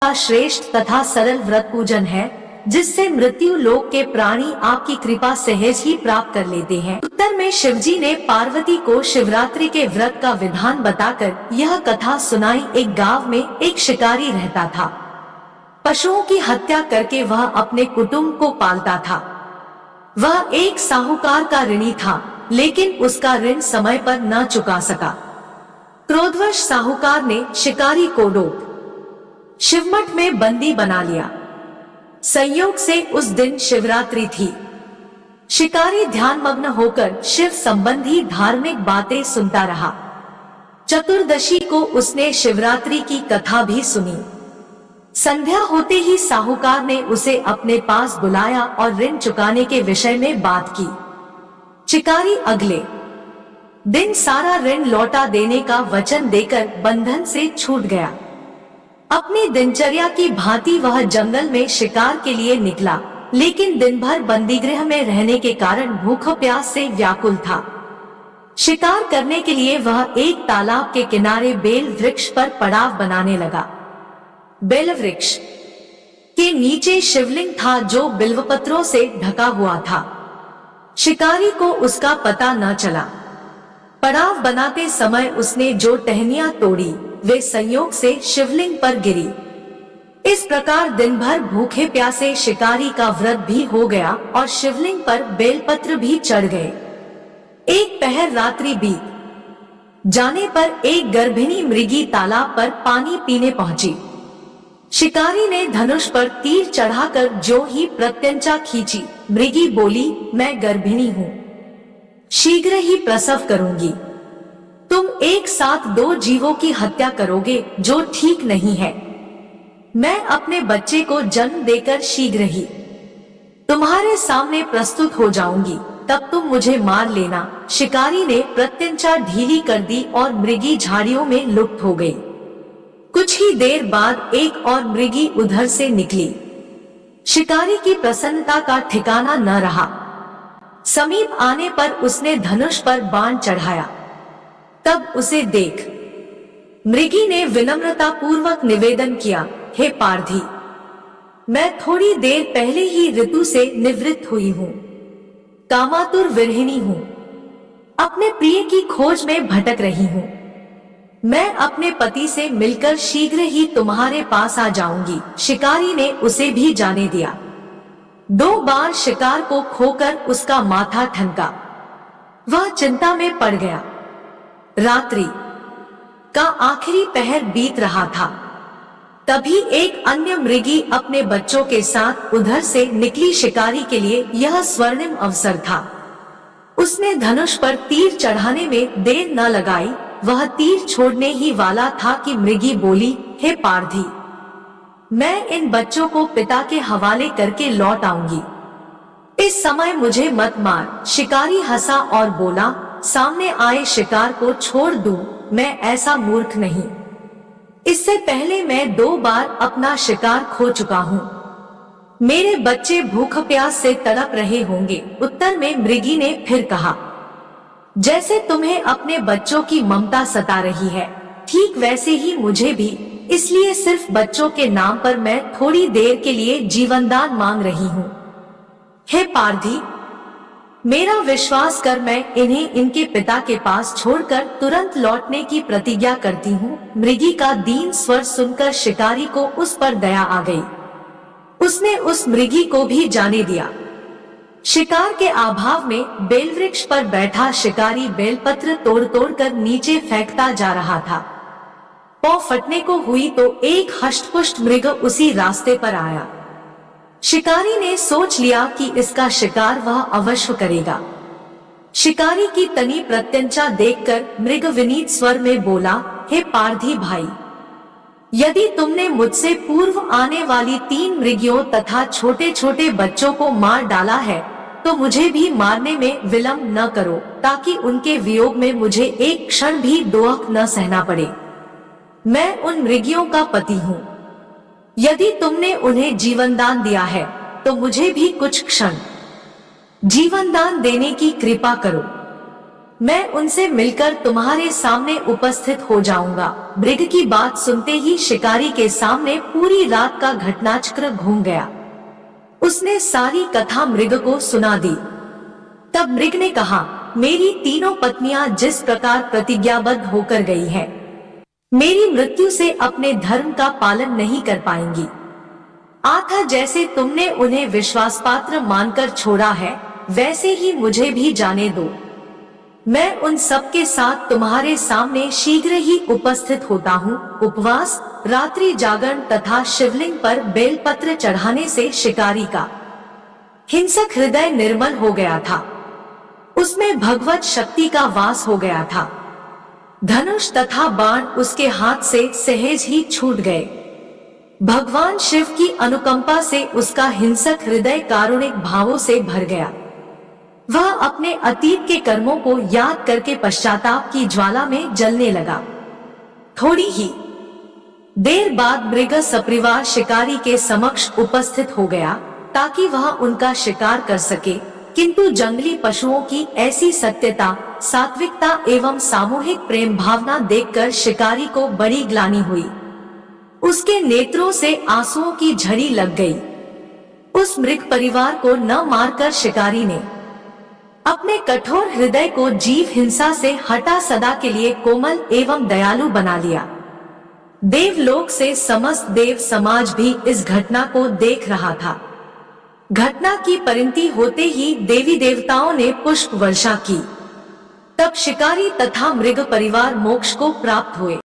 का श्रेष्ठ तथा सरल व्रत पूजन है, जिससे मृत्यु लोक के प्राणी आपकी कृपा सहज ही प्राप्त कर लेते हैं। उत्तर में शिवजी ने पार्वती को शिवरात्रि के व्रत का विधान बताकर यह कथा सुनाई। एक गांव में एक शिकारी रहता था। पशुओं की हत्या करके वह अपने कुटुंब को पालता था। वह एक साहूकार का ऋणी था, लेकिन उसका ऋण समय पर न चुका सका। क्रोधवश साहूकार ने शिकारी को रोक शिवमठ में बंदी बना लिया। संयोग से उस दिन शिवरात्रि थी। शिकारी ध्यानमग्न होकर शिव संबंधी धार्मिक बातें सुनता रहा। चतुर्दशी को उसने शिवरात्रि की कथा भी सुनी। संध्या होते ही साहूकार ने उसे अपने पास बुलाया और ऋण चुकाने के विषय में बात की। शिकारी अगले दिन सारा ऋण लौटा देने का वचन देकर बंधन से छूट गया। अपनी दिनचर्या की भांति वह जंगल में शिकार के लिए निकला, लेकिन दिन भर बंदीगृह में रहने के कारण भूख प्यास से व्याकुल था। शिकार करने के लिए वह एक तालाब के किनारे बेल वृक्ष पर पड़ाव बनाने लगा। बेल वृक्ष के नीचे शिवलिंग था, जो बिल्वपत्रों से ढका हुआ था। शिकारी को उसका पता न चला। पड़ाव बनाते समय उसने जो टहनियां तोड़ी, वे संयोग से शिवलिंग पर गिरी। इस प्रकार दिन भर भूखे प्यासे शिकारी का व्रत भी हो गया और शिवलिंग पर बेलपत्र भी चढ़ गए। एक पहर रात्रि बीत जाने पर एक गर्भिणी मृगी तालाब पर पानी पीने पहुंची। शिकारी ने धनुष पर तीर चढ़ाकर जो ही प्रत्यंचा खींची। मृगी बोली, मैं गर्भिणी हूँ, शीघ्र ही प्रसव करूंगी। तुम एक साथ दो जीवों की हत्या करोगे, जो ठीक नहीं है। मैं अपने बच्चे को जन्म देकर शीघ्र ही तुम्हारे सामने प्रस्तुत हो जाऊंगी, तब तुम मुझे मार लेना। शिकारी ने प्रत्यंचा ढीली कर दी और मृगी झाड़ियों में लुप्त हो गई। कुछ ही देर बाद एक और मृगी उधर से निकली। शिकारी की प्रसन्नता का ठिकाना न रहा। समीप आने पर उसने धनुष पर बाण चढ़ाया। तब उसे देख मृगी ने विनम्रता पूर्वक निवेदन किया, हे पारधी, मैं थोड़ी देर पहले ही ऋतु से निवृत्त हुई हूँ, कामातुर विरहिणी हूँ, अपने प्रिय की खोज में भटक रही हूँ। मैं अपने पति से मिलकर शीघ्र ही तुम्हारे पास आ जाऊंगी। शिकारी ने उसे भी जाने दिया। 2 बार शिकार को खोकर उसका माथा ठनका। वह चिंता में पड़ गया। रात्रि का आखिरी पहर बीत रहा था। तभी एक अन्य मृगी अपने बच्चों के साथ उधर से निकली। शिकारी के लिए यह स्वर्णिम अवसर था। उसने धनुष पर तीर चढ़ाने में देर न लगाई। वह तीर छोड़ने ही वाला था कि मृगी बोली, हे पारधी, मैं इन बच्चों को पिता के हवाले करके लौट आऊंगी। इस समय मुझे मत मार। शिकारी हंसा और बोला, सामने आए शिकार को छोड़ दूं, मैं ऐसा मूर्ख नहीं। इससे पहले मैं 2 बार अपना शिकार खो चुका हूँ। मेरे बच्चे भूख प्यास से तड़प रहे होंगे। उत्तर में मृगी ने फिर कहा, जैसे तुम्हें अपने बच्चों की ममता सता रही है, ठीक वैसे ही मुझे भी। इसलिए सिर्फ बच्चों के नाम पर मैं थोड़ी देर के लिए जीवनदान मांग रही हूँ। हे पारधी, मेरा विश्वास कर, मैं इन्हें इनके पिता के पास छोड़कर तुरंत लौटने की प्रतिज्ञा करती हूँ। मृगी का दीन स्वर सुनकर शिकारी को उस पर दया आ गई। उसने उस मृगी को भी जाने दिया। शिकार के अभाव में बेलवृक्ष पर बैठा शिकारी बेलपत्र तोड़ तोड़ कर नीचे फेंकता जा रहा था। पौ फटने को हुई तो एक हष्टपुष्ट मृग उसी रास्ते पर आया। शिकारी ने सोच लिया कि इसका शिकार वह अवश्य करेगा। शिकारी की तनी प्रत्यंचा देखकर मृग विनीत स्वर में बोला, हे पारधी भाई, यदि तुमने मुझसे पूर्व आने वाली 3 मृगियों तथा छोटे छोटे बच्चों को मार डाला है, तो मुझे भी मारने में विलंब न करो, ताकि उनके वियोग में मुझे एक क्षण भी दुख न सहना पड़े। मैं उन मृगियों का पति हूँ। यदि तुमने उन्हें जीवनदान दिया है, तो मुझे भी कुछ क्षण जीवनदान देने की कृपा करो। मैं उनसे मिलकर तुम्हारे सामने उपस्थित हो जाऊंगा। मृग की बात सुनते ही शिकारी के सामने पूरी रात का घटनाचक्र घूम गया। उसने सारी कथा मृग को सुना दी। तब मृग ने कहा, मेरी तीनों पत्नियां जिस प्रकार प्रतिज्ञाबद्ध होकर गई हैं, मेरी मृत्यु से अपने धर्म का पालन नहीं कर पाएंगी। आथा जैसे तुमने उन्हें विश्वासपात्र मानकर छोड़ा है, वैसे ही मुझे भी जाने दो। मैं उन सब के साथ तुम्हारे सामने शीघ्र ही उपस्थित होता हूँ। उपवास, रात्रि जागरण तथा शिवलिंग पर बेलपत्र चढ़ाने से शिकारी का हिंसक हृदय निर्मल हो गया था। उसमें भगवत शक्ति का वास हो गया था। धनुष तथा बाण उसके हाथ से सहज ही छूट गए। भगवान शिव की अनुकंपा से उसका हिंसक हृदय कारुणिक भावों से भर गया। वह अपने अतीत के कर्मों को याद करके पश्चाताप की ज्वाला में जलने लगा। थोड़ी ही देर बाद मृग सपरिवार शिकारी के समक्ष उपस्थित हो गया ताकि वह उनका शिकार कर सके, किंतु जंगली पशुओं की ऐसी सत्यता, सात्विकता एवं सामूहिक प्रेम भावना देखकर शिकारी को बड़ी ग्लानि हुई। उसके नेत्रों से आंसुओं की झड़ी लग गई। उस मृग परिवार को न मारकर शिकारी ने अपने कठोर हृदय को जीव हिंसा से हटा सदा के लिए कोमल एवं दयालु बना लिया। देवलोक से समस्त देव समाज भी इस घटना को देख रहा था। घटना की परिणति होते ही देवी देवताओं ने पुष्प वर्षा की। तब शिकारी तथा मृग परिवार मोक्ष को प्राप्त हुए।